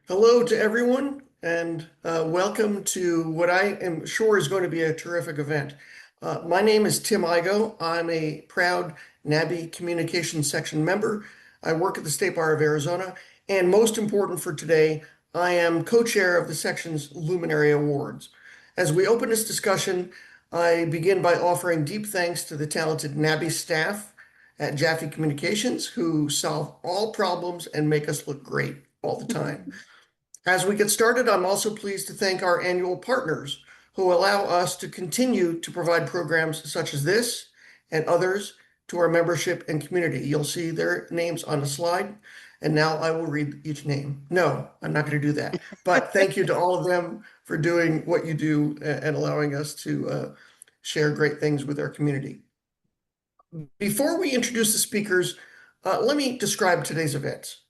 Hello to everyone, and welcome to what I am sure is going to be a terrific event. My name is Tim Igo. I'm a proud NABI Communications Section member. I work at the State Bar of Arizona, and most important for today, I am co-chair of the section's Luminary Awards. As we open this discussion, I begin by offering deep thanks to the talented NABI staff at Jaffe Communications who solve all problems and make us look great all the time. As we get started, I'm also pleased to thank our annual partners who allow us to continue to provide programs such as this and others to our membership and community. You'll see their names on the slide, and now I will read each name. No, I'm not going to do that. But thank you to all of them for doing what you do and allowing us to share great things with our community. Before we introduce the speakers, let me describe today's events,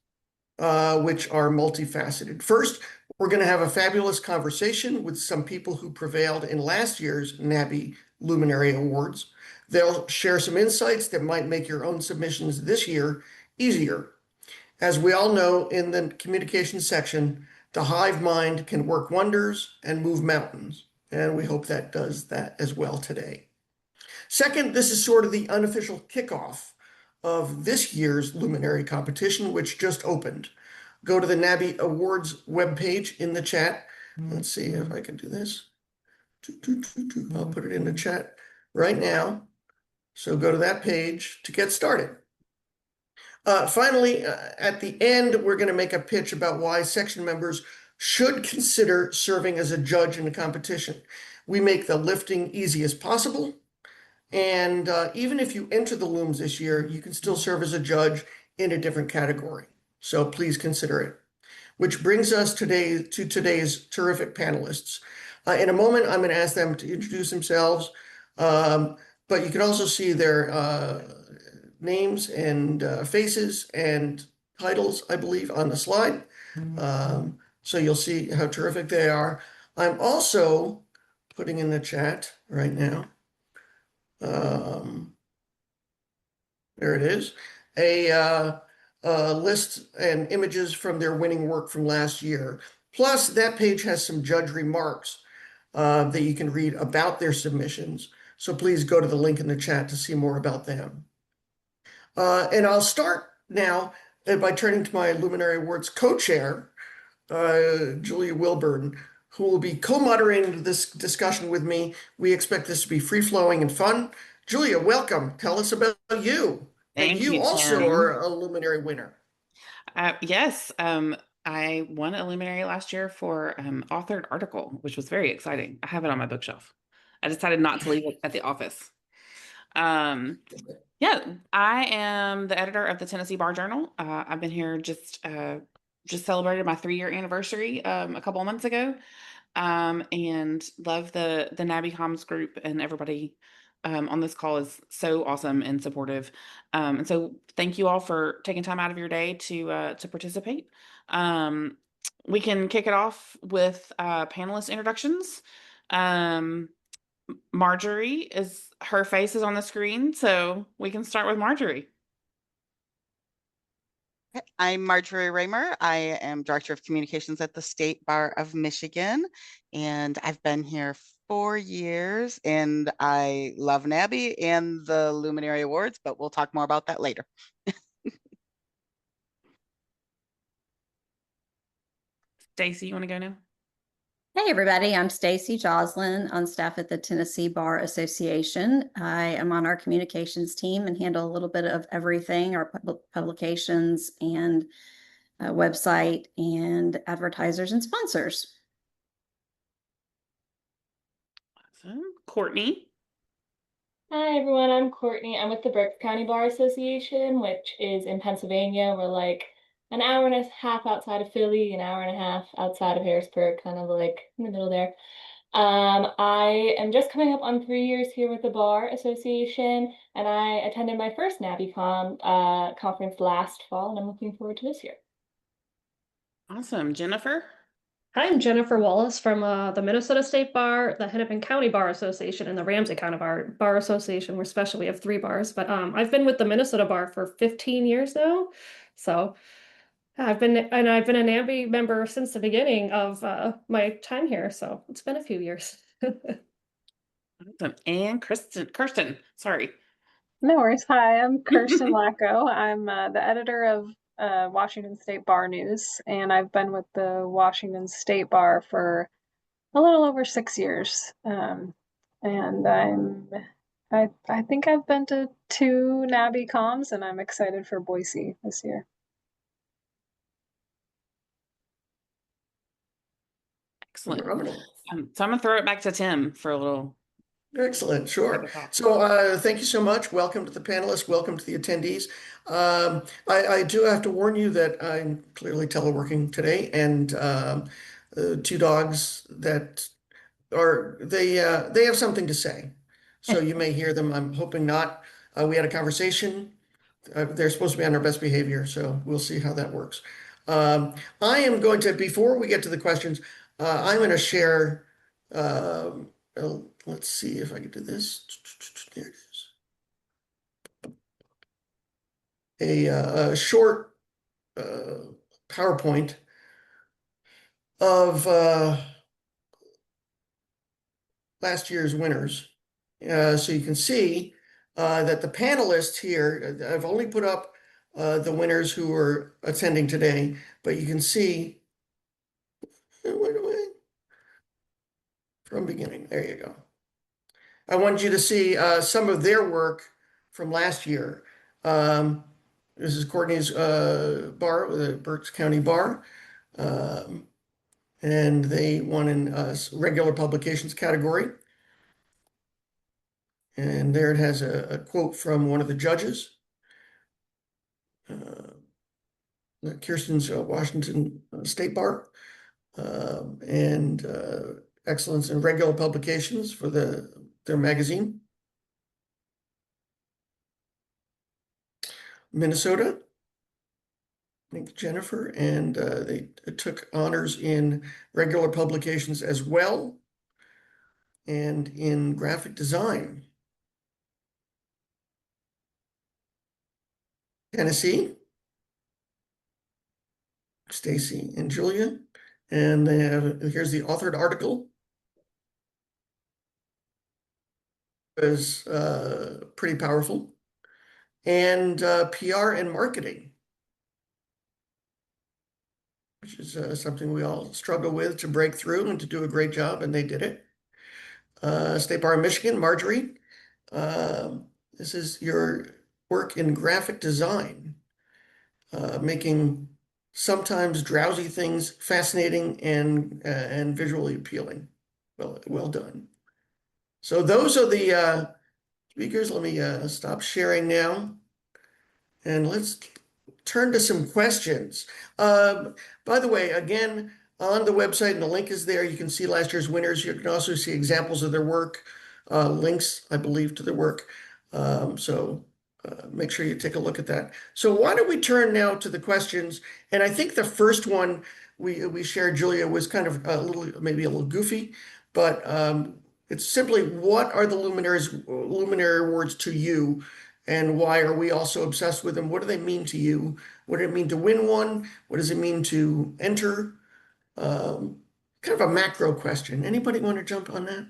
which are multifaceted. First, we're going to have a fabulous conversation with some people who prevailed in last year's NABI Luminary Awards. They'll share some insights that might make your own submissions this year easier. As we all know, in the communications section, the hive mind can work wonders and move mountains, and we hope that does that as well today. Second, this is sort of the unofficial kickoff of this year's Luminary competition, which just opened. Go to the NABI Awards webpage in the chat. Let's see if I can do this. I'll put it in the chat right now. So go to that page to get started. Finally, at the end, we're going to make a pitch about why section members should consider serving as a judge in the competition. We make the lifting easy as possible. And even if you enter the looms this year, you can still serve as a judge in a different category. So please consider it. Which brings us today to today's terrific panelists. In a moment, I'm going to ask them to introduce themselves, but you can also see their names and faces and titles, I believe, on the slide. So you'll see how terrific they are. I'm also putting in the chat right now. There it is, a list and images from their winning work from last year. Plus, that page has some judge remarks that you can read about their submissions. So please go to the link in the chat to see more about them. And I'll start now by turning to my Luminary Awards co-chair, Julia Wilburn, who will be co-moderating this discussion with me. We expect this to be free-flowing and fun. Julia, welcome. Tell us about you. And Thank you you, also Tim. are a Luminary winner. Yes, I won a Luminary last year for authored article, which was very exciting. I have it on my bookshelf. I decided not to leave it at the office. Yeah, I am the editor of the Tennessee Bar Journal. I've been here just celebrated my 3-year anniversary a couple of months ago, and love the NABI Comms group, and everybody on this call is so awesome and supportive. And so thank you all for taking time out of your day to participate. We can kick it off with panelist introductions. Marjorie her face is on the screen, so we can start with Marjorie. I'm Marjorie Raymer. I am Director of Communications at the State Bar of Michigan, and I've been here 4 years, and I love NABI and the Luminary Awards, but we'll talk more about that later. Stacy, you want to go now? Hey everybody, I'm Stacy Joslin on staff at the Tennessee Bar Association. I am on our communications team and handle a little bit of everything, our publications and website and advertisers and sponsors. Awesome. Courtney. Hi everyone, I'm Courtney. I'm with the Berks County Bar Association, which is in Pennsylvania. We're like an hour and a half outside of Philly, an hour and a half outside of Harrisburg, kind of like in the middle there. I am just coming up on 3 years here with the Bar Association, and I attended my first NABICom conference last fall, and I'm looking forward to this year. Awesome. Jennifer? Hi, I'm Jennifer Wallace from the Minnesota State Bar, the Hennepin County Bar Association, and the Ramsey County Bar Association. We're special. We have 3 bars, but I've been with the Minnesota Bar for 15 years now. So I've been a NAMBY member since the beginning of my time here, so it's been a few years. Awesome. And Kirsten, sorry. No worries. Hi, I'm Kirsten Lacko. I'm the editor of Washington State Bar News, and I've been with the Washington State Bar for a little over 6 years. And I think I've been to 2 NABI comms, and I'm excited for Boise this year. Excellent. Phenomenal. So I'm gonna throw it back to Tim for a little. Excellent, sure. talk. So thank you so much. Welcome to the panelists. Welcome to the attendees. I do have to warn you that I'm clearly teleworking today, and 2 dogs that they have something to say. So you may hear them. I'm hoping not. We had a conversation. They're supposed to be on their best behavior, so we'll see how that works. I am going to, before we get to the questions, I'm going to share. Let's see if I can do this. There it is. A short PowerPoint of last year's winners. So you can see that the panelists here, I've only put up the winners who are attending today, but you can see, wait a minute, from beginning, there you go. I wanted you to see some of their work from last year. This is Courtney's bar, the Berks County Bar. And they won in regular publications category. And there it has a quote from one of the judges. Kirsten's Washington State Bar. And excellence in regular publications for their magazine. Minnesota, I think Jennifer, and they took honors in regular publications as well, and in graphic design. Tennessee, Stacy and Julia, and they have, here's the authored article. It was pretty powerful. And PR and marketing, which is something we all struggle with to break through and to do a great job, and they did it. State Bar of Michigan, Marjorie, this is your work in graphic design, making sometimes drowsy things fascinating and visually appealing. Well done. So those are the speakers. Let me stop sharing now, and let's turn to some questions. By the way, again, on the website, and the link is there, you can see last year's winners. You can also see examples of their work, links, I believe, to their work. So make sure you take a look at that. So why don't we turn now to the questions? And I think the first one we shared, Julia, was kind of a little, maybe a little goofy, but it's simply, what are the Luminary Awards to you? And why are we also obsessed with them? What do they mean to you? What does it mean to win one? What does it mean to enter? Kind of a macro question. Anybody want to jump on that?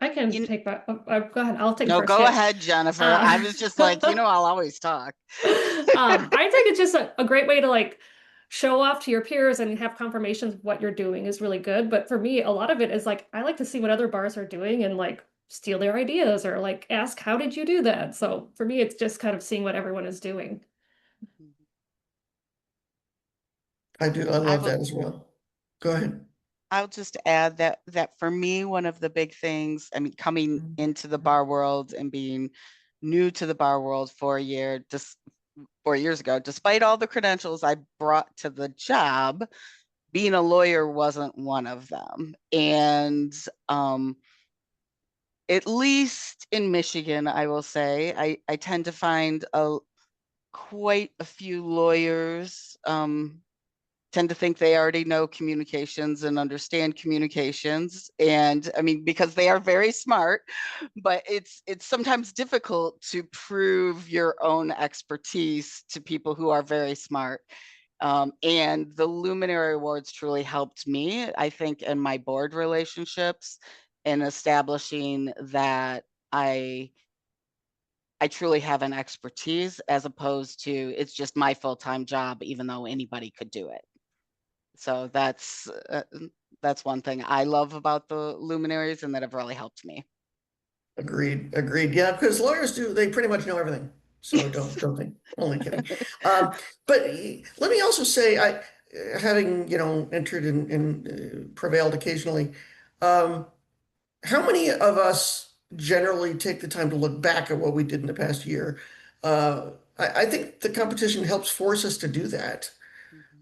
I can take that. Go ahead. I'll take No, first go hit. ahead, Jennifer. I was just like, I'll always talk. I think it's just a great way to like show off to your peers and have confirmations of what you're doing is really good. But for me, a lot of it is like, I like to see what other bars are doing and like steal their ideas or like ask, how did you do that? So for me, it's just kind of seeing what everyone is doing. I do. I love that as well. Go ahead. I'll just add that for me, one of the big things, I mean, coming into the bar world and being new to the bar world for a year, just 4 years ago, despite all the credentials I brought to the job, being a lawyer wasn't one of them. And at least in Michigan, I will say, I tend to find quite a few lawyers tend to think they already know communications and understand communications. And I mean, because they are very smart, but it's sometimes difficult to prove your own expertise to people who are very smart. And the Luminary Awards truly helped me, I think, in my board relationships in establishing that I truly have an expertise, as opposed to it's just my full-time job, even though anybody could do it. So that's one thing I love about the luminaries, and that have really helped me. Agreed, agreed. Yeah, because lawyers they pretty much know everything. So don't think, only kidding. But let me also say, having, entered and prevailed occasionally, um, how many of us generally take the time to look back at what we did in the past year? I think the competition helps force us to do that,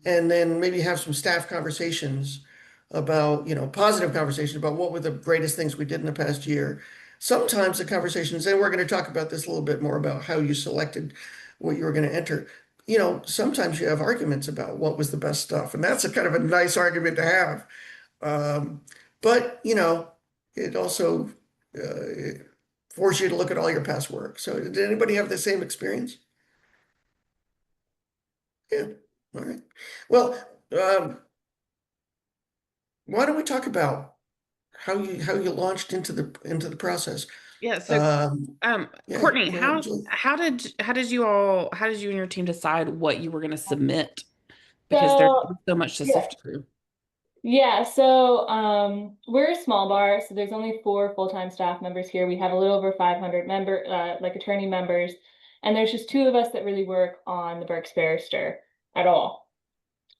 and then maybe have some staff conversations about, positive conversations about what were the greatest things we did in the past year. Sometimes the conversations, and we're going to talk about this a little bit more about how you selected what you were going to enter. Sometimes you have arguments about what was the best stuff, and that's a kind of a nice argument to have. Um, but it also forces you to look at all your past work. So did anybody have the same experience? Yeah. All right. Well, um, why don't we talk about how you launched into the process? Yeah. So, Yeah, Courtney, go ahead, Julie. how did you and your team decide what you were going to submit? Because there's So so much to yeah. sift through. Yeah, so we're a small bar, so there's only 4 full-time staff members here. We have a little over 500 like attorney members, and there's just 2 of us that really work on the Berks Barrister at all.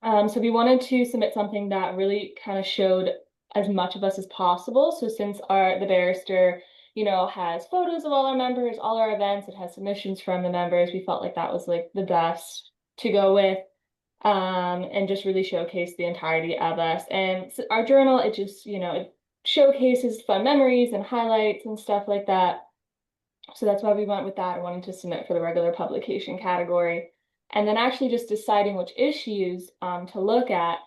So we wanted to submit something that really kind of showed as much of us as possible. So since the barrister, has photos of all our members, all our events, it has submissions from the members, we felt like that was like the best to go with. And just really showcase the entirety of us. And so our journal, it just, it showcases fun memories and highlights and stuff like that. So that's why we went with that. I wanted to submit for the regular publication category. And then actually just deciding which issues to look at.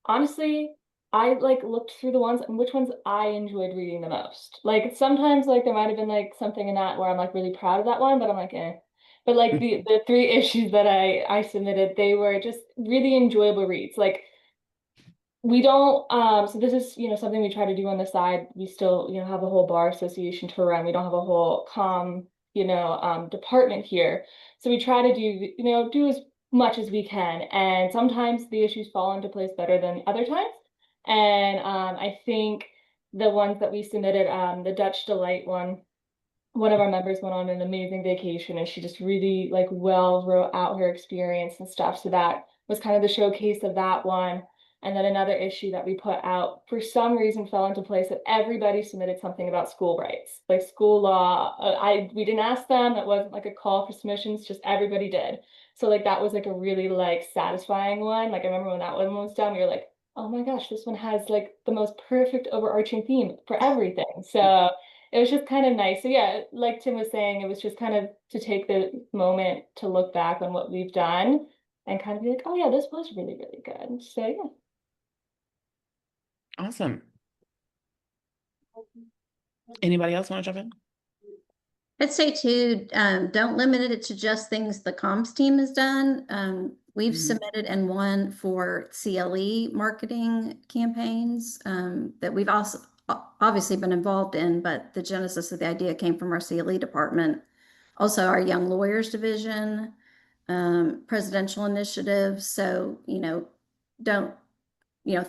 Honestly, I looked through the ones and which ones I enjoyed reading the most. Like sometimes there might have been something in that where I'm really proud of that one, but I'm eh. But the 3 issues that I submitted, they were just really enjoyable reads. We don't so this is something we try to do on the side. We still have a whole bar association to run. We don't have a whole department here, so we try to do as much as we can, and sometimes the issues fall into place better than other times. And I think the ones that we submitted, the Dutch Delight one of our members went on an amazing vacation, and she just really well wrote out her experience and stuff, so that was kind of the showcase of that one. And then another issue that we put out for some reason fell into place that everybody submitted something about school rights, like school law. We didn't ask them. That wasn't a call for submissions. Just everybody did. So that was a really satisfying one. I remember when that one was done, you're like, oh my gosh, this one has the most perfect overarching theme for everything. So it was just kind of nice. So yeah, like Tim was saying, it was just kind of to take the moment to look back on what we've done and kind of be like, oh yeah, this was really, really good. So yeah. Awesome. Anybody else want to jump in? I'd say too, don't limit it to just things the comms team has done. We've submitted and won for CLE marketing campaigns that we've also obviously been involved in, but the genesis of the idea came from our CLE department. Also our Young Lawyers Division, presidential initiatives. So, don't,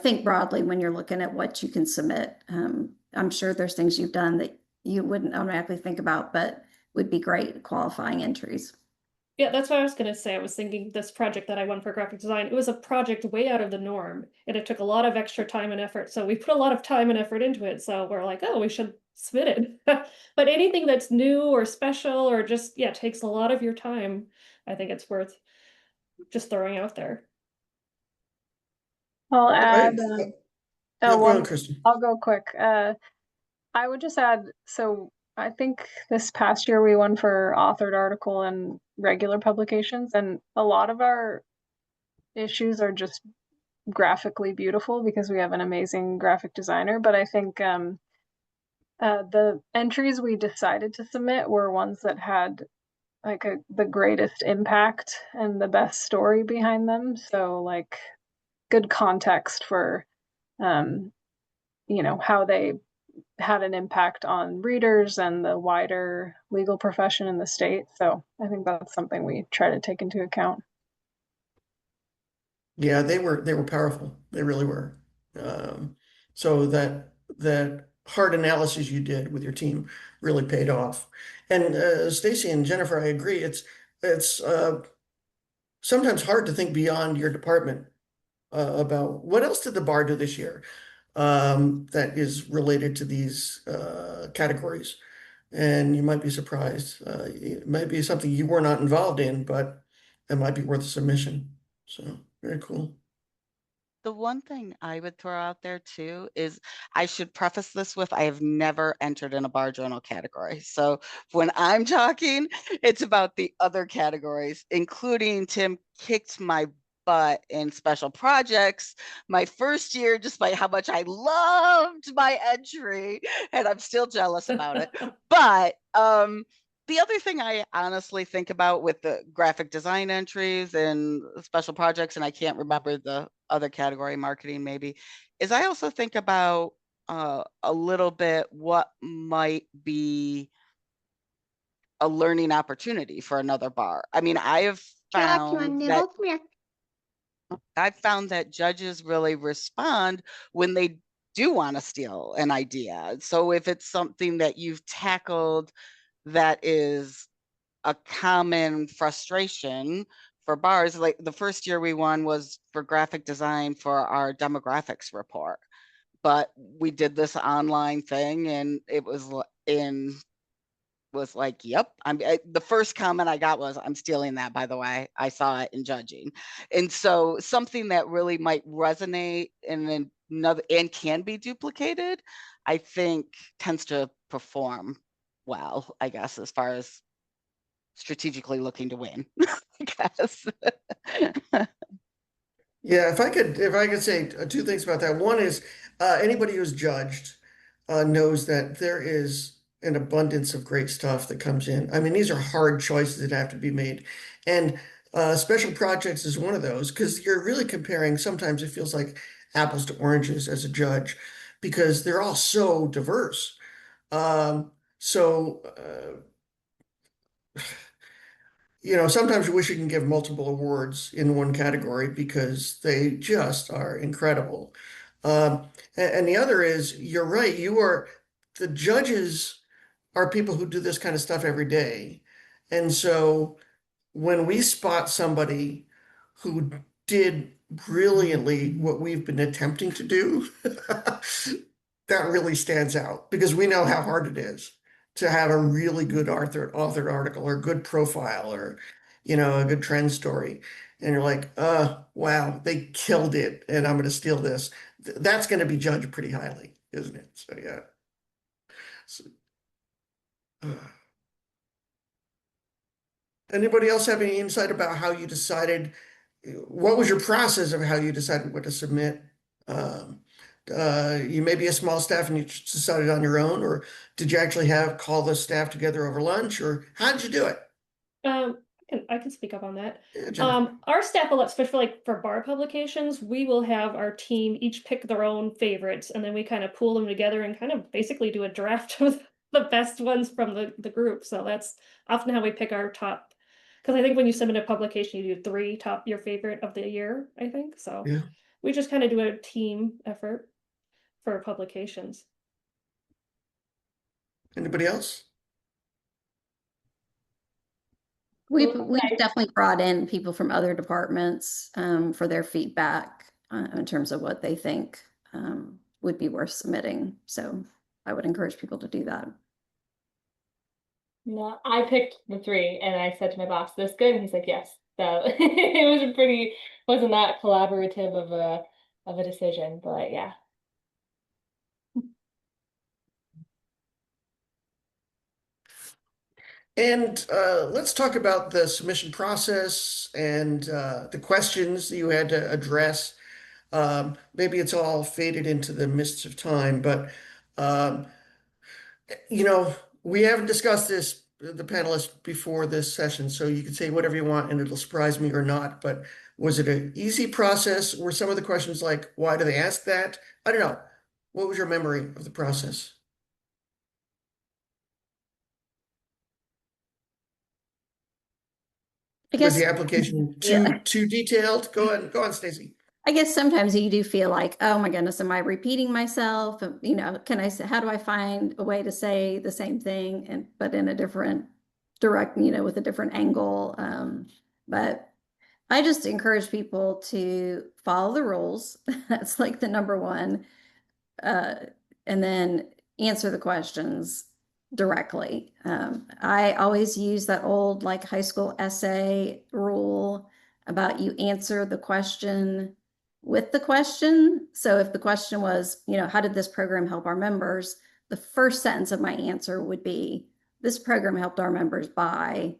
think broadly when you're looking at what you can submit. I'm sure there's things you've done that you wouldn't automatically think about, but would be great qualifying entries. Yeah, that's what I was gonna say. I was thinking this project that I won for graphic design, it was a project way out of the norm, and it took a lot of extra time and effort. So we put a lot of time and effort into it. So we're like, oh, we should submit it. But anything that's new or special or just, yeah, takes a lot of your time, I think it's worth just throwing out there. I'll add No, go one. on, Kristen. I'll go quick. I would just add, so I think this past year we won for authored article and regular publications, and a lot of our issues are just graphically beautiful because we have an amazing graphic designer. But I think the entries we decided to submit were ones that had like the greatest impact and the best story behind them. So like good context for how they had an impact on readers and the wider legal profession in the state. So I think that's something we try to take into account. Yeah, they were powerful. They really were. So that hard analysis you did with your team really paid off. And Stacy and Jennifer, I agree. It's sometimes hard to think beyond your department about what else did the bar do this year that is related to these categories. And you might be surprised. It might be something you were not involved in, but it might be worth a submission. So very cool. The one thing I would throw out there too is I should preface this with I have never entered in a bar journal category. So when I'm talking, it's about the other categories, including Tim kicked my butt in special projects my first year, despite how much I loved my entry, and I'm still jealous about it. But the other thing I honestly think about with the graphic design entries and special projects, and I can't remember the other category, marketing maybe, is I also think about a little bit what might be a learning opportunity for another bar. I mean, I've found that judges really respond when they do want to steal an idea. So if it's something that you've tackled that is a common frustration for bars, like the first year we won was for graphic design for our demographics report, but we did this online thing and it was like, yep. The first comment I got was, I'm stealing that, by the way. I saw it in judging. And so something that really might resonate and another and can be duplicated, I think tends to perform well, I guess, as far as strategically looking to win, I guess. Yeah, if I could say two things about that. One is anybody who's judged knows that there is an abundance of great stuff that comes in. I mean, these are hard choices that have to be made, and special projects is one of those because you're really comparing. Sometimes it feels like apples to oranges as a judge because they're all so diverse. So sometimes you wish you can give multiple awards in one category because they just are incredible. And the other is, you're right, the judges are people who do this kind of stuff every day. And so when we spot somebody who did brilliantly what we've been attempting to do, that really stands out because we know how hard it is to have a really good authored article or a good profile or a good trend story. And you're like, wow, they killed it, and I'm going to steal this. That's going to be judged pretty highly, isn't it? So yeah. So, uh, anybody else have any insight about how you decided? What was your process of how you decided what to submit? Um, you may be a small staff and you just decided on your own, or did you actually call the staff together over lunch, or how did you do it? I can speak up on that. Yeah, Jennifer. Our staff will, especially like for bar publications, we will have our team each pick their own favorites, and then we kind of pool them together and kind of basically do a draft of the best ones from the group. So that's often how we pick our top. Because I think when you submit a publication, you do 3 top your favorite of the year, I think. So Yeah. we just kind of do a team effort for publications. Anybody else? We've definitely brought in people from other departments for their feedback in terms of what they think would be worth submitting. So I would encourage people to do that. No, I picked the 3 and I said to my boss, "This good?" And he's like, "Yes." So it wasn't that collaborative of a decision, but yeah. And let's talk about the submission process and the questions that you had to address. Maybe it's all faded into the mists of time, but um, you know, we haven't discussed this, the panelists, before this session, so you can say whatever you want and it'll surprise me or not. But was it an easy process? Were some of the questions like, why do they ask that? I don't know. What was your memory of the process? I Was the guess, application yeah. too detailed? Go on, Stacy. I guess sometimes you do feel like, oh my goodness, am I repeating myself? How do I find a way to say the same thing but in a different direct, with a different angle? But I just encourage people to follow the rules. That's like the number one. Uh, and then answer the questions directly. I always use that old like high school essay rule about you answer the question with the question. So if the question was, how did this program help our members? The first sentence of my answer would be, this program helped our members by,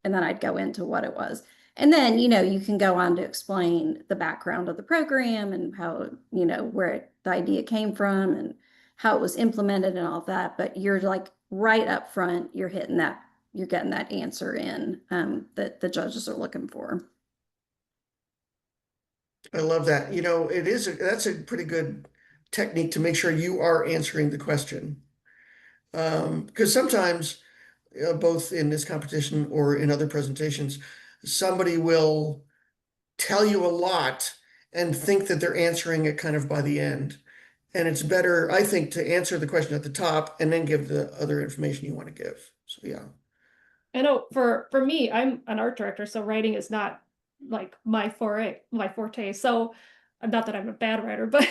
and then I'd go into what it was. And then, you can go on to explain the background of the program and how, where the idea came from and how it was implemented and all that. But you're like right up front, you're getting that answer in that the judges are looking for. I love that. That's a pretty good technique to make sure you are answering the question. Because sometimes, both in this competition or in other presentations, somebody will tell you a lot and think that they're answering it kind of by the end. And it's better, I think, to answer the question at the top and then give the other information you want to give. So yeah. I know for me, I'm an art director, so writing is not like my forte. So not that I'm a bad writer, but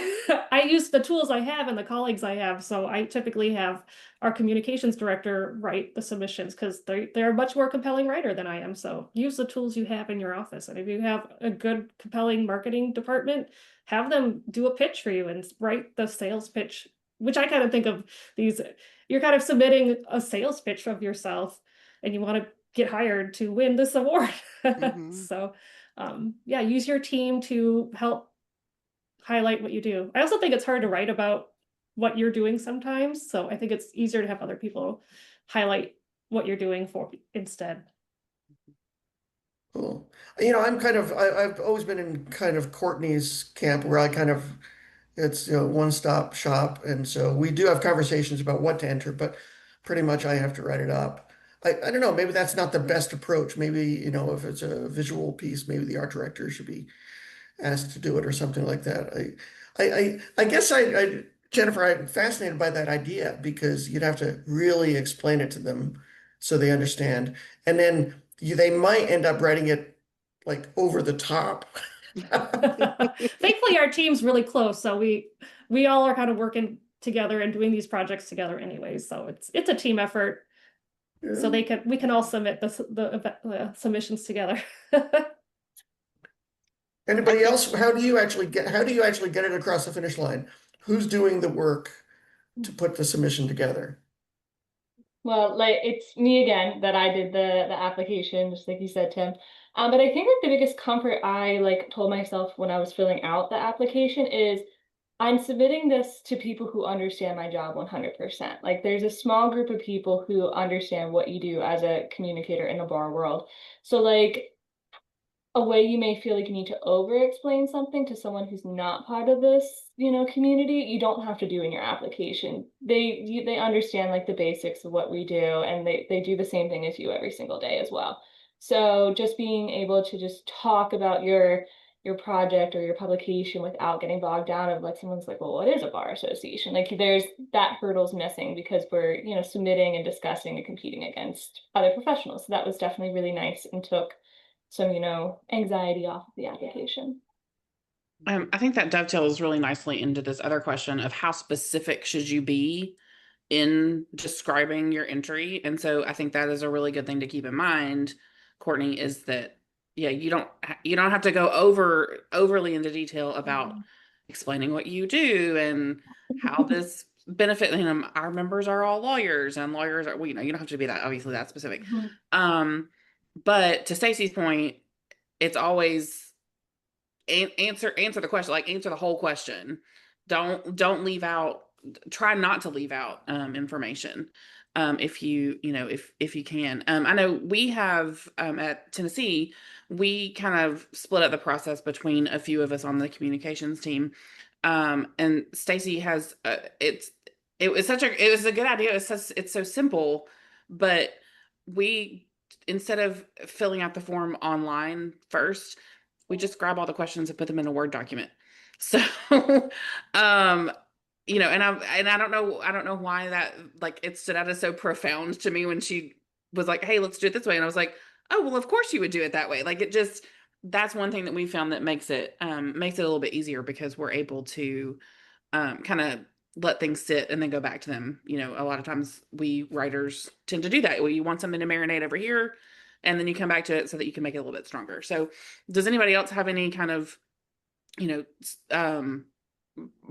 I use the tools I have and the colleagues I have. So I typically have our communications director write the submissions because they're a much more compelling writer than I am. So use the tools you have in your office. And if you have a good, compelling marketing department, have them do a pitch for you and write the sales pitch, which I kind of think of these, you're kind of submitting a sales pitch of yourself and you want to get hired to win this award. So yeah, use your team to help highlight what you do. I also think it's hard to write about what you're doing sometimes. So I think it's easier to have other people highlight what you're doing for instead. Cool. I've always been in kind of Courtney's camp where it's one-stop shop. And so we do have conversations about what to enter, but pretty much I have to write it up. I don't know, maybe that's not the best approach. Maybe, if it's a visual piece, maybe the art director should be asked to do it or something like that. I guess Jennifer, I'm fascinated by that idea because you'd have to really explain it to them so they understand. And then they might end up writing it like over the top. Thankfully, our team's really close, so we all are kind of working together and doing these projects together anyway. So it's a team effort. Yeah. So we can all submit the submissions together. Anybody else? How do you actually get it across the finish line? Who's doing the work to put the submission together? Well, like it's me again that I did the application, just like you said, Tim. But I think like the biggest comfort I like told myself when I was filling out the application is I'm submitting this to people who understand my job 100%. Like there's a small group of people who understand what you do as a communicator in the bar world. So like a way you may feel like you need to over explain something to someone who's not part of this, community, you don't have to do in your application. They understand like the basics of what we do, and they do the same thing as you every single day as well. So just being able to just talk about your project or your publication without getting bogged down of like someone's like, well, what is a bar association? Like there's that hurdle's missing because we're, submitting and discussing and competing against other professionals. So that was definitely really nice and took some, anxiety off of the application. I think that dovetails really nicely into this other question of how specific should you be in describing your entry. And so I think that is a really good thing to keep in mind, Courtney, is that, yeah, you don't have to go overly into detail about explaining what you do and how this benefit, our members are all lawyers and lawyers are, you don't have to be that, obviously that specific. But to Stacy's point, it's always answer the question, like answer the whole question. Don't leave out, try not to leave out information. If if you can. I know we have at Tennessee, we kind of split up the process between a few of us on the communications team. And Stacy has it was a good idea. It's so simple, but we, instead of filling out the form online first, we just grab all the questions and put them in a Word document. So, um, and I don't know why that, like, it stood out as so profound to me when she was like, "Hey, let's do it this way," and I was like, "Oh, well, of course you would do it that way." Like, it just, that's one thing that we found that makes it a little bit easier, because we're able to kind of let things sit and then go back to them. A lot of times we writers tend to do that. Well, you want something to marinate over here, and then you come back to it so that you can make it a little bit stronger. So, does anybody else have any kind of, you know,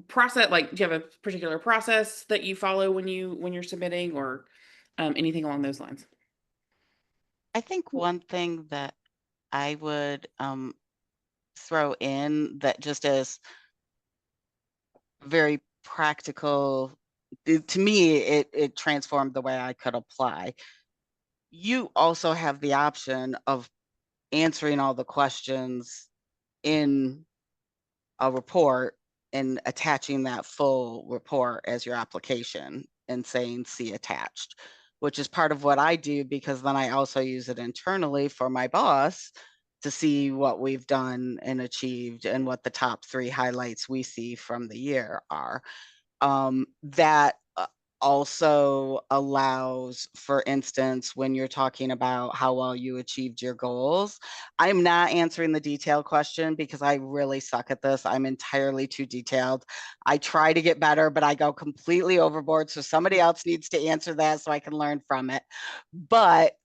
process? Like, do you have a particular process that you follow when you're submitting, or anything along those lines? I think one thing that I would throw in that just as very practical, to me, it transformed the way I could apply. You also have the option of answering all the questions in a report and attaching that full report as your application and saying see attached, which is part of what I do, because then I also use it internally for my boss to see what we've done and achieved and what the top 3 highlights we see from the year are. That also allows, for instance, when you're talking about how well you achieved your goals, I'm not answering the detailed question because I really suck at this. I'm entirely too detailed. I try to get better, but I go completely overboard. So somebody else needs to answer that so I can learn from it. But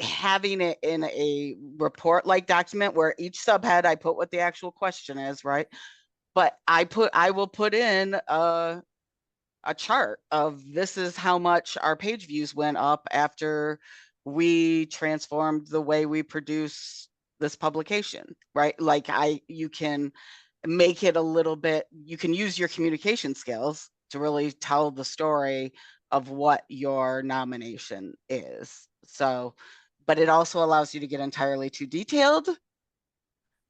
having it in a report-like document where each subhead I put what the actual question is, right? But I will put in a chart of this is how much our page views went up after we transformed the way we produce this publication, right? Like you can make it a little bit, you can use your communication skills to really tell the story of what your nomination is. So, but it also allows you to get entirely too detailed,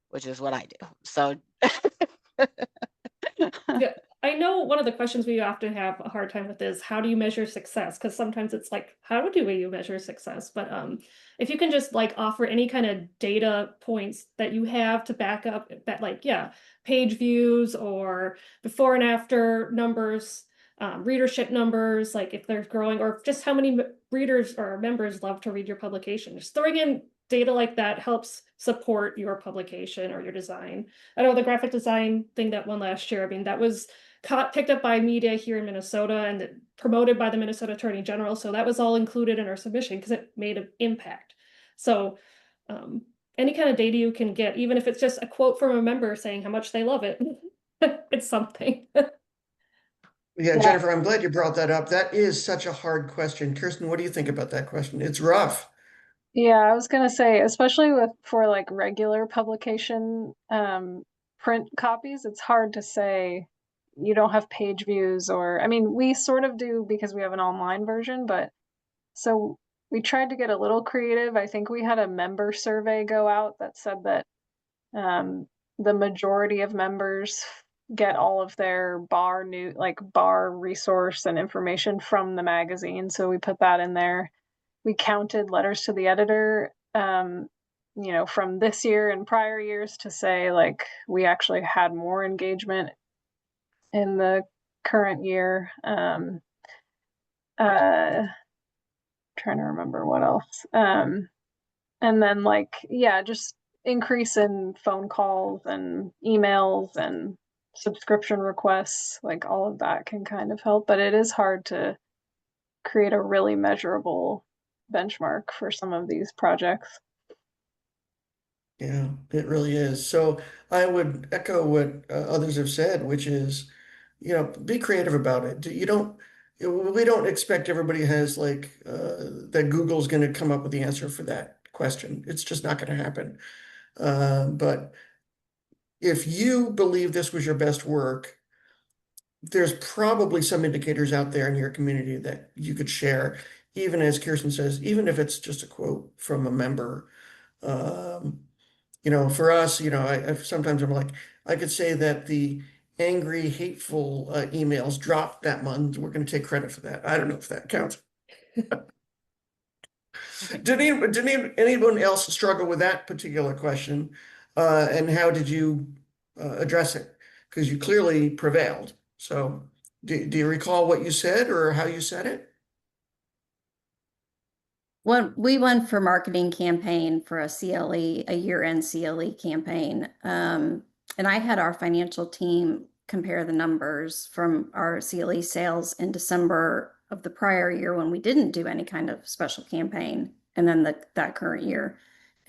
which is what I do. So Yeah, I know one of the questions we often have a hard time with is how do you measure success? Because sometimes it's like, how do you measure success? But if you can just like offer any kind of data points that you have to back up that, like, yeah, page views or before and after numbers, readership numbers, like if they're growing, or just how many readers or members love to read your publication. Just throwing in data like that helps support your publication or your design. I know the graphic design thing that won last year, I mean, that was picked up by media here in Minnesota and promoted by the Minnesota Attorney General. So that was all included in our submission because it made an impact. So any kind of data you can get, even if it's just a quote from a member saying how much they love it, it's something. Yeah, Jennifer, I'm glad you brought that up. That is such a hard question. Kirsten, what do you think about that question? It's rough. Yeah, I was gonna say, especially for like regular publication print copies, it's hard to say you don't have page views, or I mean, we sort of do because we have an online version, but so we tried to get a little creative. I think we had a member survey go out that said that the majority of members get all of their bar resource and information from the magazine. So we put that in there. We counted letters to the editor, from this year and prior years to say like we actually had more engagement in the current year. Trying to remember what else. And then just increase in phone calls and emails and subscription requests, like all of that can kind of help, but it is hard to create a really measurable benchmark for some of these projects. Yeah, it really is. So I would echo what others have said, which is, be creative about it. We don't expect everybody has that Google's going to come up with the answer for that question. It's just not going to happen. But if you believe this was your best work, there's probably some indicators out there in your community that you could share, even as Kirsten says, even if it's just a quote from a member. Um, for us, sometimes I'm like, I could say that the angry, hateful emails dropped that month. We're going to take credit for that. I don't know if that counts. Anyone else struggle with that particular question? And how did you address it? Because you clearly prevailed. So do you recall what you said or how you said it? Well, we won for marketing campaign for a CLE, a year-end CLE campaign. And I had our financial team compare the numbers from our CLE sales in December of the prior year when we didn't do any kind of special campaign, and then that current year.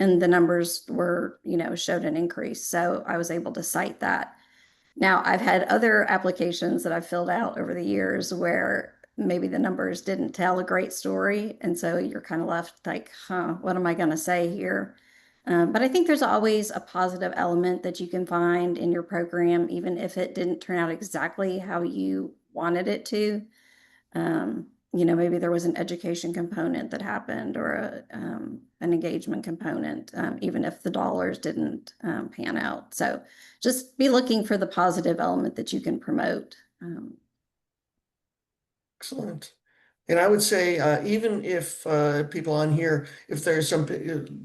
And the numbers were, showed an increase. So I was able to cite that. Now, I've had other applications that I've filled out over the years where maybe the numbers didn't tell a great story. And so you're kind of left like, what am I going to say here? But I think there's always a positive element that you can find in your program, even if it didn't turn out exactly how you wanted it to. Maybe there was an education component that happened or an engagement component, even if the dollars didn't pan out. So just be looking for the positive element that you can promote. Excellent. And I would say, even if people on here, if there's some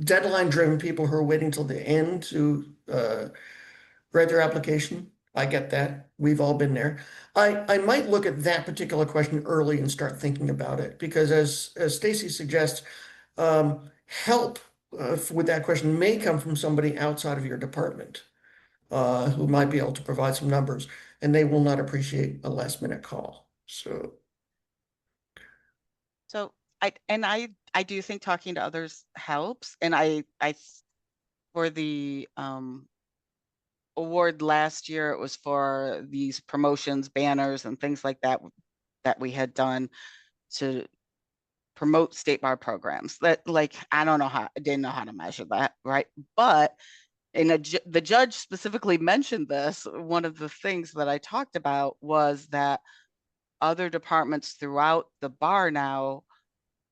deadline-driven people who are waiting till the end to write their application, I get that. We've all been there. I might look at that particular question early and start thinking about it because, as Stacy suggests, help with that question may come from somebody outside of your department who might be able to provide some numbers, and they will not appreciate a last-minute call. So. So I do think talking to others helps. And for the award last year, it was for these promotions, banners, and things like that that we had done to promote state bar programs. That, like, I didn't know how to measure that, right? But the judge specifically mentioned this. One of the things that I talked about was that other departments throughout the bar now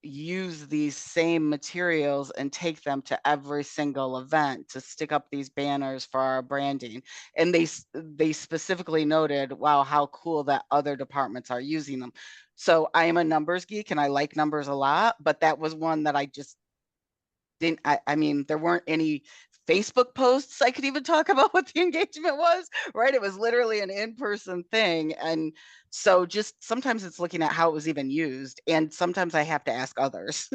use these same materials and take them to every single event to stick up these banners for our branding. And they specifically noted, wow, how cool that other departments are using them. So I am a numbers geek and I like numbers a lot, but that was one that I just didn't, I mean, there weren't any Facebook posts I could even talk about what the engagement was, right? It was literally an in-person thing. And so just sometimes it's looking at how it was even used. And sometimes I have to ask others.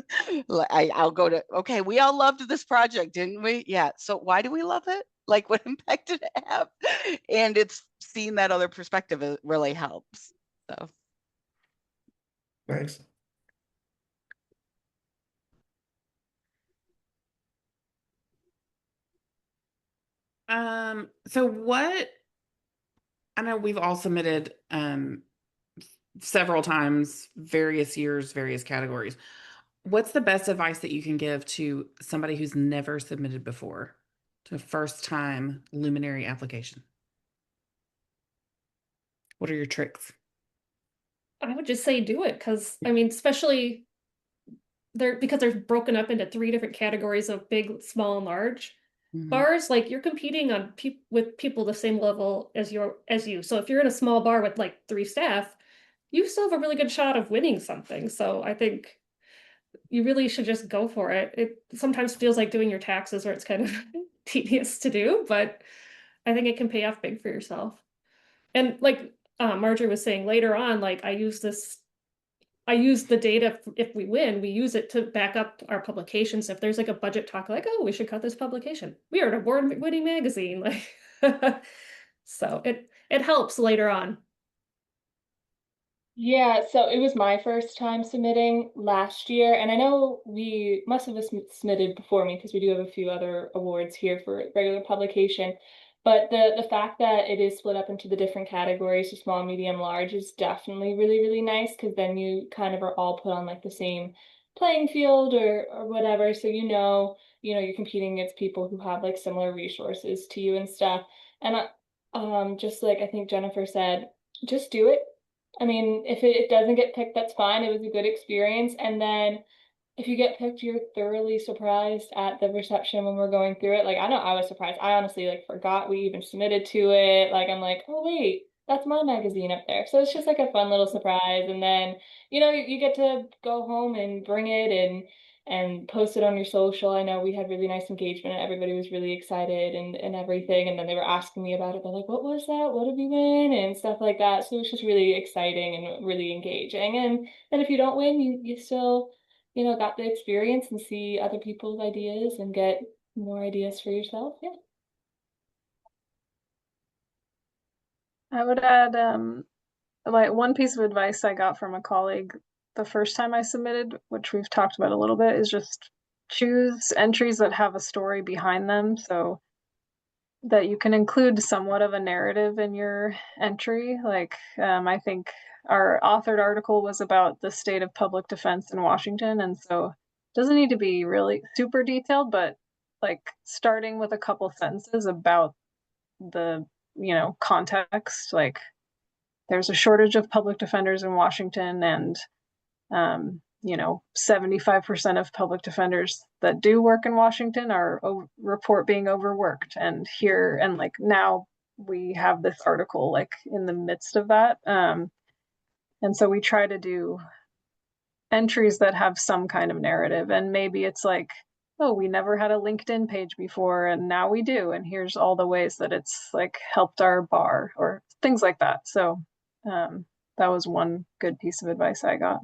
I'll go to, okay, we all loved this project, didn't we? Yeah. So why do we love it? Like, what impact did it have? And it's seeing that other perspective, it really helps. So. Nice. So I know we've all submitted several times, various years, various categories. What's the best advice that you can give to somebody who's never submitted before, to a first time Luminary application? What are your tricks? I would just say do it because I mean, especially because they're broken up into 3 different categories of big, small, and large. Bars, like you're competing on with people the same level as you. So if you're in a small bar with like 3 staff, you still have a really good shot of winning something. So I think you really should just go for it. It sometimes feels like doing your taxes where it's kind of tedious to do, but I think it can pay off big for yourself. And like Marjorie was saying later on, like I use the data. If we win, we use it to back up our publications. If there's like a budget talk, like, oh, we should cut this publication. We are an award-winning magazine. Like, so it helps later on. Yeah, so it was my first time submitting last year, and I know most of us submitted before me because we do have a few other awards here for regular publication. But the fact that it is split up into the different categories, so small, medium, large, is definitely really, really nice because then you kind of are all put on like the same playing field or whatever. So you're competing against people who have like similar resources to you and stuff. And just like I think Jennifer said, just do it. I mean, if it doesn't get picked, that's fine. It was a good experience. And then if you get picked, you're thoroughly surprised at the reception when we're going through it. Like, I know I was surprised. I honestly like forgot we even submitted to it. Like, I'm like, oh wait, that's my magazine up there. So it's just like a fun little surprise. And then, you get to go home and bring it and post it on your social. I know we had really nice engagement. Everybody was really excited and everything. And then they were asking me about it. They're like, what was that? What did we win? And stuff like that. So it's just really exciting and really engaging. And then if you don't win, you still got the experience and see other people's ideas and get more ideas for yourself. Yeah. I would add, like one piece of advice I got from a colleague the first time I submitted, which we've talked about a little bit, is just choose entries that have a story behind them so that you can include somewhat of a narrative in your entry. Like, I think our authored article was about the state of public defense in Washington. And so it doesn't need to be really super detailed, but like starting with a couple sentences about the, context, like there's a shortage of public defenders in Washington, and 75% of public defenders that do work in Washington report being overworked. And like now we have this article like in the midst of that. And so we try to do entries that have some kind of narrative, and maybe it's like, oh, we never had a LinkedIn page before and now we do, and here's all the ways that it's like helped our bar or things like that. So that was one good piece of advice I got.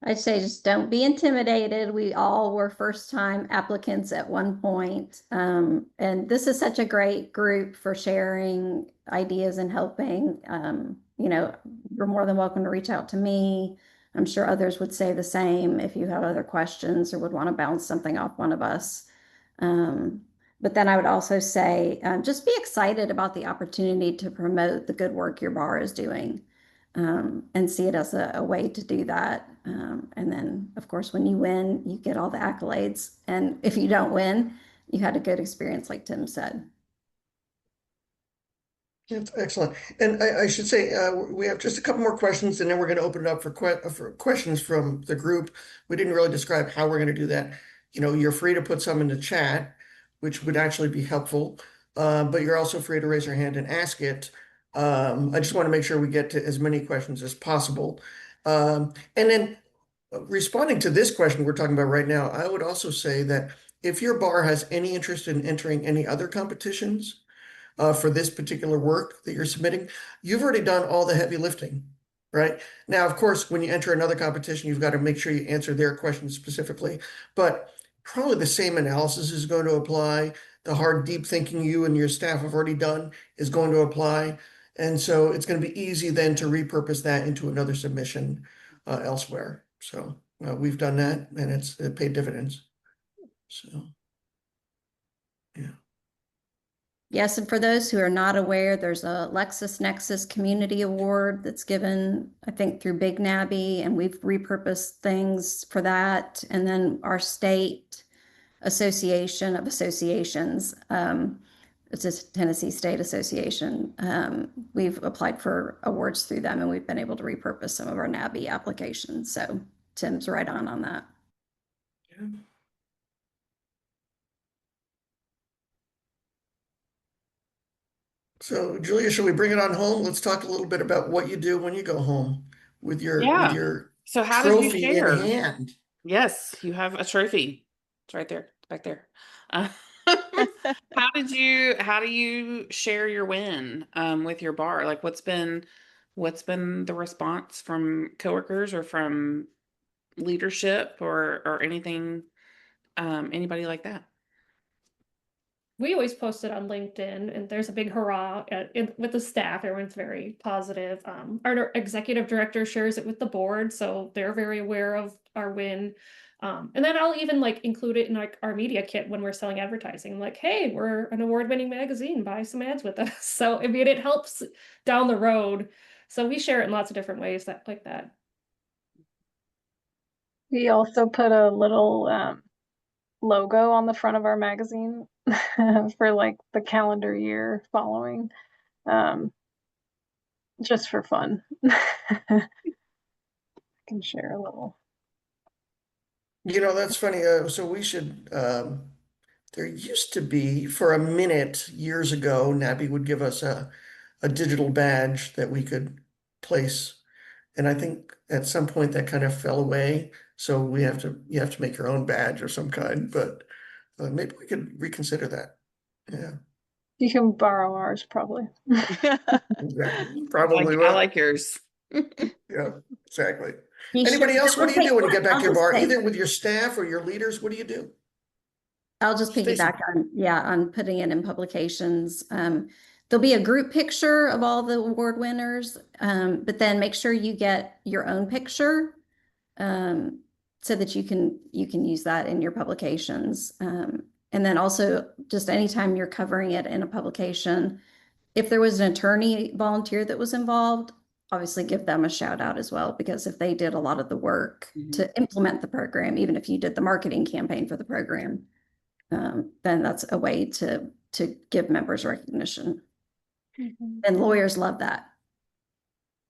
I'd say just don't be intimidated. We all were first-time applicants at one point. And this is such a great group for sharing ideas and helping. You're more than welcome to reach out to me. I'm sure others would say the same if you have other questions or would want to bounce something off one of us. But then I would also say, just be excited about the opportunity to promote the good work your bar is doing. And see it as a way to do that. And then, of course, when you win, you get all the accolades. And if you don't win, you had a good experience, like Tim said. That's excellent. And I should say, we have just a couple more questions, and then we're going to open it up for questions from the group. We didn't really describe how we're going to do that. You're free to put some in the chat, which would actually be helpful. But you're also free to raise your hand and ask it. I just want to make sure we get to as many questions as possible. And then responding to this question we're talking about right now, I would also say that if your bar has any interest in entering any other competitions for this particular work that you're submitting, you've already done all the heavy lifting, right? Now, of course, when you enter another competition, you've got to make sure you answer their questions specifically, but probably the same analysis is going to apply. The hard, deep thinking you and your staff have already done is going to apply. And so it's going to be easy then to repurpose that into another submission elsewhere. So we've done that, and it paid dividends. So, yeah. Yes, and for those who are not aware, there's a LexisNexis Community Award that's given, I think, through Big Nabby, and we've repurposed things for that. And then our state association of associations, it's a Tennessee State Association. We've applied for awards through them, and we've been able to repurpose some of our Nabby applications. So Tim's right on that. Yeah. So, Julia, should we bring it on home? Let's talk a little bit about what you do when you go home with your So how did you trophy in share? hand. Yes, you have a trophy. It's right there, back there. How do you share your win with your bar? Like what's been the response from coworkers or from leadership or anything, anybody like that? We always post it on LinkedIn, and there's a big hurrah with the staff. Everyone's very positive. Our executive director shares it with the board, so they're very aware of our win. And then I'll even like include it in like our media kit when we're selling advertising. I'm like, hey, we're an award-winning magazine. Buy some ads with us. So I mean, it helps down the road. So we share it in lots of different ways like that. We also put a little logo on the front of our magazine for like the calendar year following, just for fun. I can share a little. That's funny. So we should, there used to be, for a minute years ago, Nabby would give us a digital badge that we could place. And I think at some point that kind of fell away. So you have to make your own badge of some kind, but maybe we could reconsider that. Yeah, You can borrow ours probably. exactly. Probably I will. like yours. Yeah, exactly. You should- Anybody else? What do you do when you get back I'll to your just bar? say- Either with your staff or your leaders, what do you do? I'll just Stacy. piggyback on putting it in publications. There'll be a group picture of all the award winners, but then make sure you get your own picture, so that you can use that in your publications. And then also just anytime you're covering it in a publication, if there was an attorney volunteer that was involved, obviously give them a shout out as well, because if they did a lot of the work to implement the program, even if you did the marketing campaign for the program, then that's a way to give members recognition. And lawyers love that.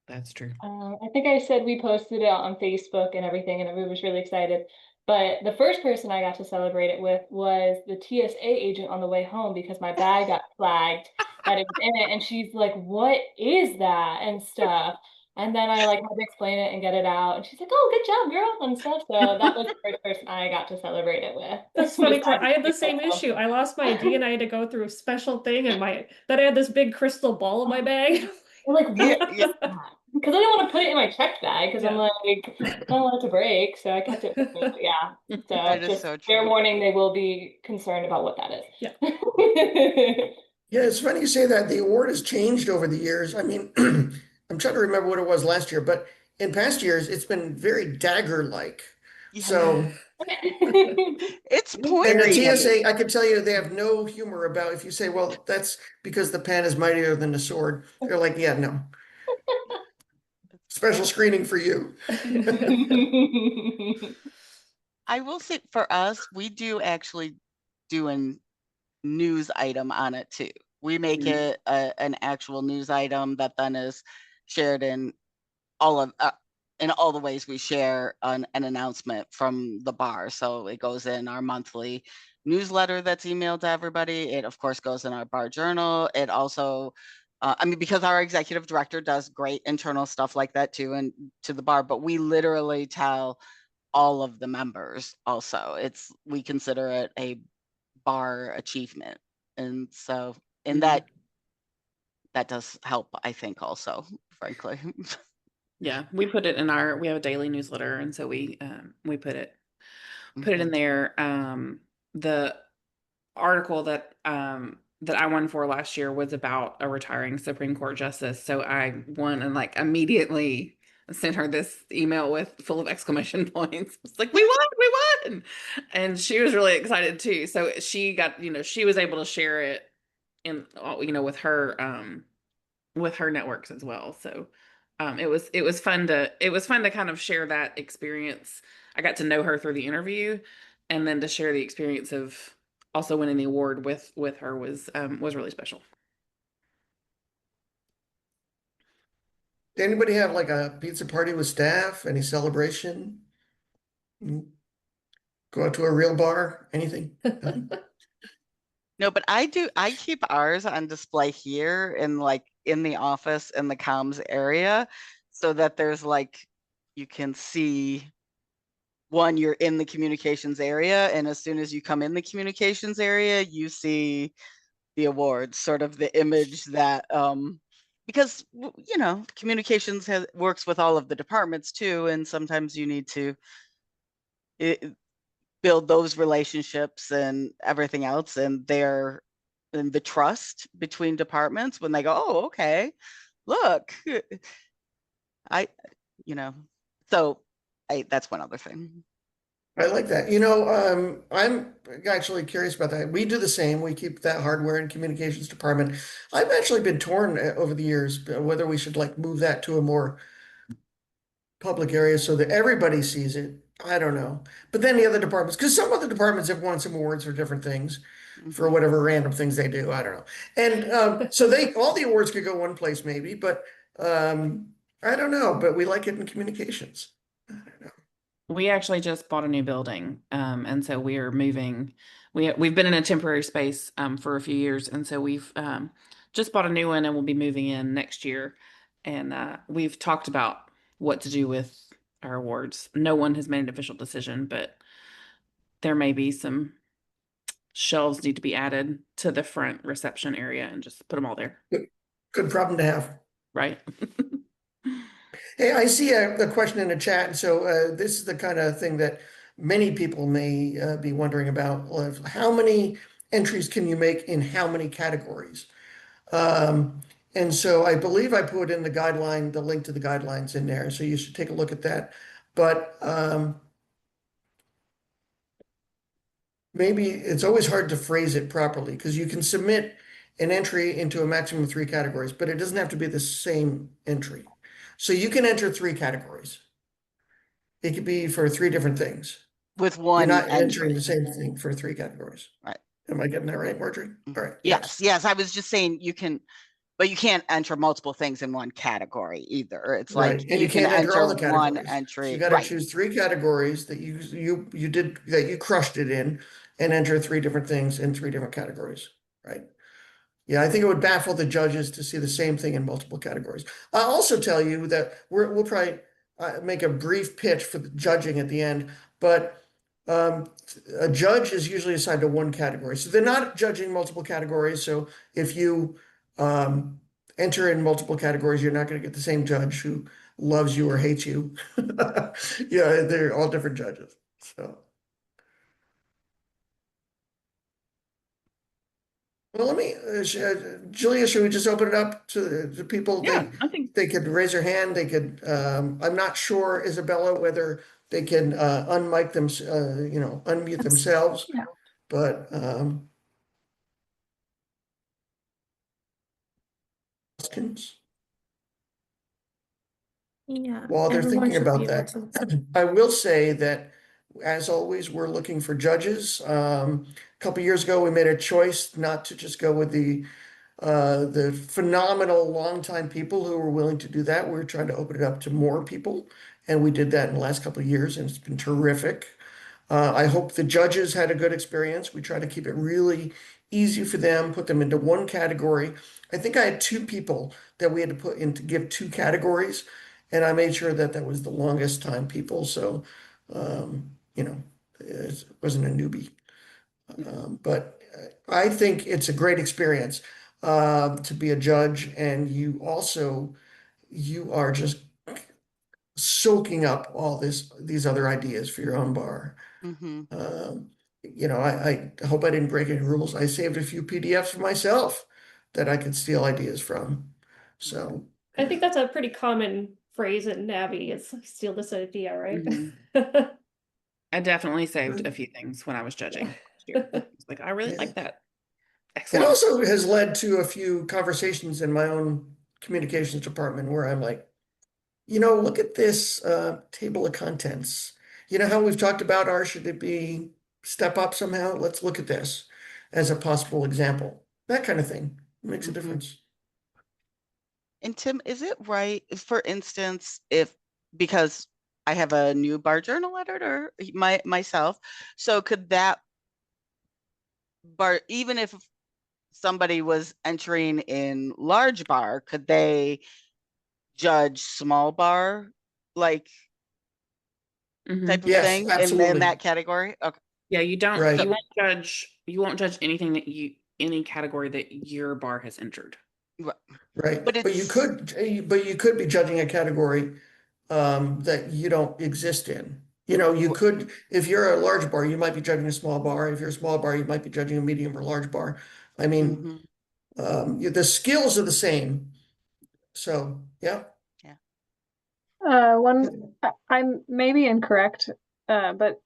That's true. I think I said we posted it on Facebook and everything, and everyone was really excited. But the first person I got to celebrate it with was the TSA agent on the way home, because my bag got flagged that it was in it, and she's like, "What is that?" and stuff. And then I like had to explain it and get it out, and she's like, "Oh, good job, girl," and stuff. So that was the first person I got to celebrate it with. That's funny, Besides I had the same myself. issue. I lost my ID and I had to go through a special thing, and then I had this big crystal ball in my bag. I'm like, what Yeah, is that? Because I didn't want to put it in my checked bag, because I'm Yeah. like, I don't want it to break, so I kept it with me. But yeah, so That is just so fair true. warning, they will be concerned about what that is. Yeah. Yeah, it's funny you say that. The award has changed over the years. I mean, I'm trying to remember what it was last year, but in past years, it's been very dagger-like. Yeah. So, It's and the pointy. TSA, I can tell you, they have no humor about if you say, well, that's because the pen is mightier than the sword. They're like, yeah, no. Special screening for you. I will say for us, we do actually do a news item on it too. We make it an actual news item that then is shared in all of in all the ways we share an announcement from the bar. So it goes in our monthly newsletter that's emailed to everybody. It of course goes in our bar journal. It also I mean, because our executive director does great internal stuff like that too, and to the bar, but we literally tell all of the members also. We consider it a bar achievement. And so, and that does help, I think, also, frankly. Yeah, we put it in we have a daily newsletter, and so we put it in there. The article that I won for last year was about a retiring Supreme Court justice. So I won and like immediately sent her this email full of exclamation points. It's like, we won. And she was really excited too. So she got, she was able to share it in, with her networks as well. So it was fun to kind of share that experience. I got to know her through the interview, and then to share the experience of also winning the award with her was really special. Did anybody have like a pizza party with staff? Any celebration? Go out to a real bar? Anything? No, but I keep ours on display here in the office in the comms area, so that there's you can see you're in the communications area, and as soon as you come in the communications area, you see the awards, sort of the image that because communications works with all of the departments too, and sometimes you need to build those relationships and everything else, and the trust between departments when they go, oh, okay, look, that's one other thing. I like that. I'm actually curious about that. We do the same. We keep that hardware and communications department. I've actually been torn over the years whether we should like move that to a more public area so that everybody sees it. I don't know. But then the other departments, because some other departments have won some awards for different things, for Mhm. whatever random things they do. I don't know. And so they all the awards could go one place maybe, but I don't know. But we like it in communications. I don't know. We actually just bought a new building, and so we are moving. We've been in a temporary space for a few years, and so we've just bought a new one, and we'll be moving in next year. And we've talked about what to do with our awards. No one has made an official decision, but there may be some shelves need to be added to the front reception area, and just put them all there, Good problem to have. right? Hey, I see a question in the chat, and so this is the kind of thing that many people may be wondering about. How many entries can you make in how many categories? Um, and so I believe I put in the guideline, the link to the guidelines in there, so you should take a look at that. But maybe it's always hard to phrase it properly because you can submit an entry into a maximum of 3 categories, but it doesn't have to be the same entry. So you can enter 3 categories. It could be for 3 different things. With You're one not entering the entry. same thing for 3 categories. Right. Am I getting that right, Marjorie? All right. Yes, yes. I was just saying you can, but you can't enter multiple things in one category either. It's Right. like And you you can can't enter all enter the one categories. So you entry. got to Right. choose 3 categories that you did that you crushed it in and enter 3 different things in 3 different categories. Right. Yeah, I think it would baffle the judges to see the same thing in multiple categories. I'll also tell you that we'll probably make a brief pitch for the judging at the end, but um, a judge is usually assigned to one category. So they're not judging multiple categories. So if you um, enter in multiple categories, you're not going to get the same judge who loves you or hates you. Yeah, they're all different judges. So. Well, let me, Julia, should we just open it up to people? Yeah, I think They could raise their hand. They could, I'm not sure, Isabella, whether they can unmic them, unmute themselves, Yeah. but questions Yeah, while they're everyone thinking should about be able that. to. I will say that, as always, we're looking for judges. A couple years ago, we made a choice not to just go with the phenomenal longtime people who were willing to do that. We're trying to open it up to more people, and we did that in the last couple of years, and it's been terrific. I hope the judges had a good experience. We try to keep it really easy for them, put them into one category. I think I had 2 people that we had to put in to give 2 categories, and I made sure that that was the longest time people, so it wasn't a newbie. But I think it's a great experience to be a judge, and you are just soaking up all these other ideas for your own bar. Mm-hmm. I hope I didn't break any rules. I saved a few PDFs for myself that I could steal ideas from. So I think that's a pretty common phrase in Navi. It's like, steal this idea, right? I definitely saved a few things when I was judging last year. It's like, I really Yeah. like that. It Excellent. also has led to a few conversations in my own communications department where I'm like, look at this table of contents. You know how we've talked about should it be step up somehow? Let's look at this as a possible example. That kind of thing makes a difference. And Tim, is it right, for instance, because I have a new bar journal editor myself, so could that bar, even if somebody was entering in large bar, could they judge small bar, like type of Yes, thing in absolutely. that category? Okay. Yeah, you don't, Right. you won't judge anything that any category that your bar has entered. Right. But But you could be judging a category that you don't exist in. You could, if you're a large bar, you might be judging a small bar. If you're a small bar, you might be judging a medium or large bar. I mean, the skills are the same. So, yeah. I'm maybe incorrect, but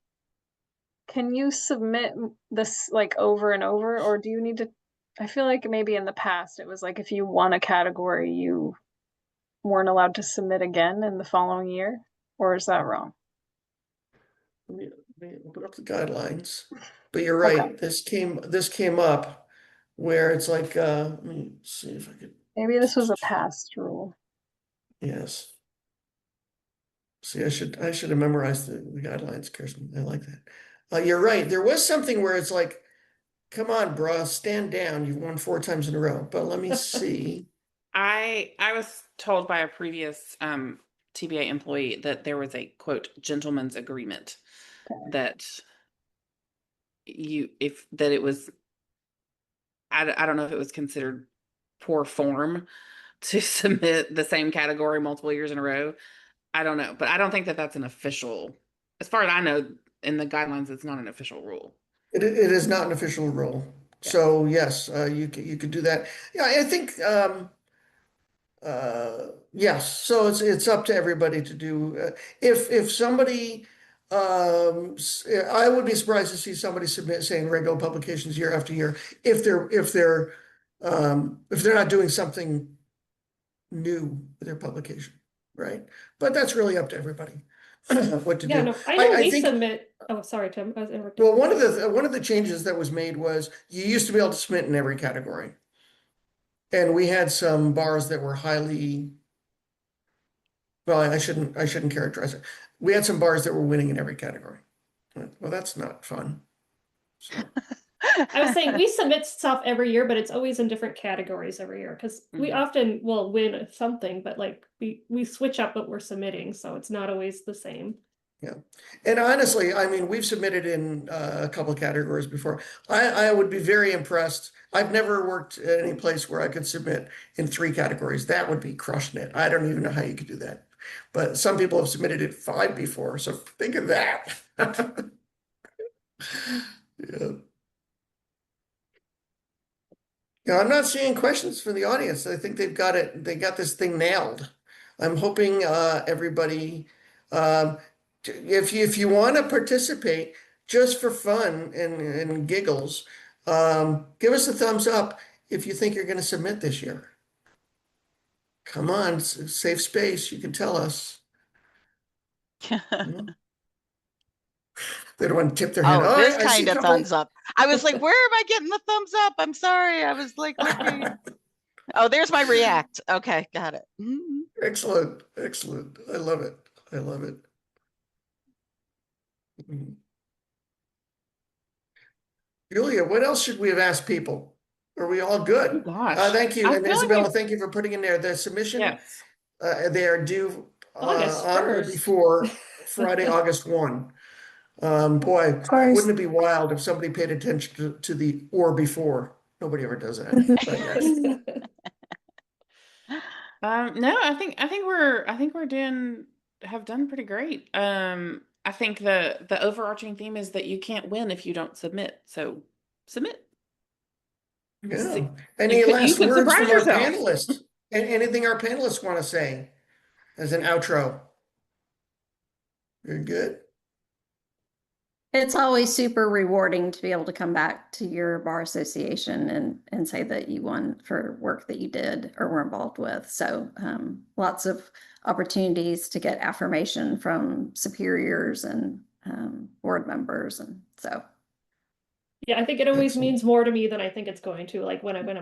can you submit this like over and over, or do you need to? I feel like maybe in the past it was like if you won a category, you weren't allowed to submit again in the following year, or is that wrong? let me open up the guidelines. But you're Okay. right, this came up where it's like, let me see if I could, Maybe this was a past rule. yes. See, I should have memorized the guidelines, Kirsten. I like that. You're right. There was something where it's like, come on, bruh, stand down. You've won 4 times in a row. But let me see. I was told by a previous TBA employee that there was a quote gentleman's agreement Okay. that it was I don't know if it was considered poor form to submit the same category multiple years in a row. I don't know, but I don't think that that's an official, as far as I know, in the guidelines, it's not an official rule. It is not an official rule. Yeah. So yes, you could do that. Yeah, I think yes. So it's up to everybody to do. If somebody, I would be surprised to see somebody submit saying regular publications year after year if they're not doing something new with their publication, right? But that's really up to everybody what to Yeah, do. no, I know I we think. submit. Oh, sorry, Tim. I was interrupting. Well, one of the changes that was made was you used to be able to submit in every category. And we had some bars that were highly, well, I shouldn't characterize it. We had some bars that were winning in every category. Well, that's not fun. So, I was saying we submit stuff every year, but it's always in different categories every year because we Mhm. often will win something, but like we switch up what we're submitting, so it's not always the same. yeah. And honestly, I mean, we've submitted in a couple of categories before. I would be very impressed. I've never worked at any place where I could submit in 3 categories. That would be crushing it. I don't even know how you could do that. But some people have submitted in 5 before, so think of that. Yeah. Yeah, I'm not seeing questions from the audience. I think they've got it. They got this thing nailed. I'm hoping everybody, if you want to participate just for fun and giggles, give us a thumbs up if you think you're going to submit this year. Come on, it's a safe space. You can tell us. You They don't want to tip their hand. Oh, Oh, this I see kind a of couple. thumbs up. I was like, where am I getting the thumbs up? I'm sorry. I was like looking. Oh, there's my react. Okay, got it. Mhm. Excellent, excellent. I love it. I love it. Mhm. Julia, what else should we have asked people? Are we all Oh good? gosh. Thank you. I And feel like Isabella, thank you for putting in there the submission. yes. They are due August on or 1st. before Friday, August 1. Boy, Of course. wouldn't it be wild if somebody paid attention to the or before? Nobody ever does that. But yes. No, I think we're doing have done pretty great. I think the overarching theme is that you can't win if you don't submit. So submit. Yeah. You Any you last could words surprise from our yourself. panelists? Anything our panelists want to say as an outro? You're good. It's always super rewarding to be able to come back to your bar association and say that you won for work that you did or were involved with. So lots of opportunities to get affirmation from superiors and board members. And so Yeah, I think it always Excellent. means more to me than I think it's going to. Like when I